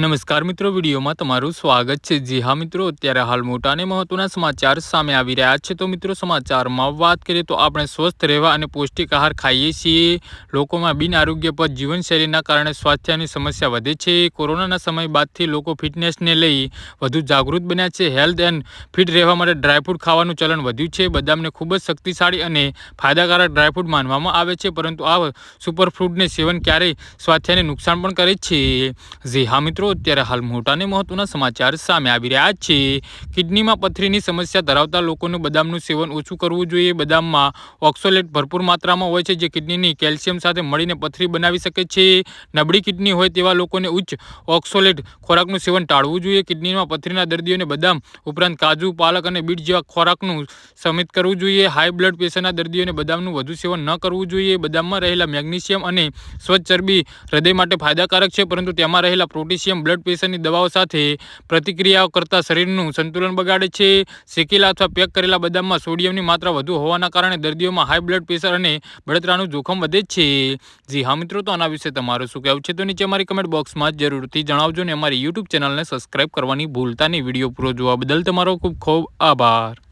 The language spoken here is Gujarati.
નમસ્કાર મિત્રો, વિડીયોમાં તમારું સ્વાગત છે। જી હા મિત્રો, અત્યારે હાલ મોટા અને મહત્વના સમાચાર સામે આવી રહ્યા છે। તો મિત્રો, સમાચારમાં વાત કરીએ તો આપણે સ્વસ્થ રહેવા અને પૌષ્ટિક આહાર ખાઈએ છીએ। લોકોમાં બિન આરોગ્યપ્રદ જીવનશૈલીના કારણે સ્વાસ્થ્યની સમસ્યા વધે છે। કોરોનાના સમય બાદથી લોકો ફિટનેસને લઈ વધુ જાગૃત બન્યા છે। હેલ્થ એન્ડ ફિટ રહેવા માટે ડ્રાયફ્રૂટ ખાવાનું ચલણ વધ્યું છે। બદામને ખૂબ જ શક્તિશાળી અને ફાયદાકારક ડ્રાયફ્રૂટ માનવામાં આવે છે, પરંતુ આ સુપરફૂડને સેવન ક્યારેય સ્વાસ્થ્યને નુકસાન પણ કરે છે। જી હા મિત્રો, અત્યારે હાલ મોટા અને મહત્વના સમાચાર સામે આવી રહ્યા છે। કિડનીમાં પથરીની સમસ્યા ધરાવતા લોકોને બદામનું સેવન ઓછું કરવું જોઈએ। બદામમાં ઓક્સોલેટ ભરપૂર માત્રામાં હોય છે, જે કિડનીની કેલ્શિયમ સાથે મળીને પથરી બનાવી શકે છે। નબળી કિડની હોય તેવા લોકોને ઉચ્ચ ઓક્સોલેટ ખોરાકનું સેવન ટાળવું જોઈએ। કિડનીમાં પથરીના દર્દીઓને બદામ ઉપરાંત કાજુ, પાલક અને બીટ જેવા ખોરાકનું સમિત કરવું જોઈએ। હાઈ બ્લડ પ્રેશરના દર્દીઓને બદામનું વધુ સેવન ન કરવું જોઈએ। બદામમાં રહેલા મેગ્નેશિયમ અને સ્વચ્છ ચરબી હૃદય માટે ફાયદાકારક છે, પરંતુ તેમાં રહેલા પોટેશિયમ બ્લડ પ્રેશરની દવાઓ સાથે પ્રતિક્રિયાઓ કરતા શરીરનું સંતુલન બગાડે છે। શેકેલા અથવા પેક કરેલા બદામમાં સોડિયમની માત્રા વધુ હોવાના કારણે દર્દીઓમાં હાઈ બ્લડ પ્રેશર અને બળતરાનું જોખમ વધે છે। જી હા મિત્રો, તો આના વિશે તમારું શું કહેવું છે તો નીચે અમારી કમેન્ટ બોક્સમાં જરૂરથી જણાવજો ને અમારી યુટ્યુબ ચેનલને સબસ્ક્રાઇબ કરવાની ભૂલતા નહીં। વિડીયો પૂરો જોવા બદલ તમારો ખૂબ ખૂબ આભાર।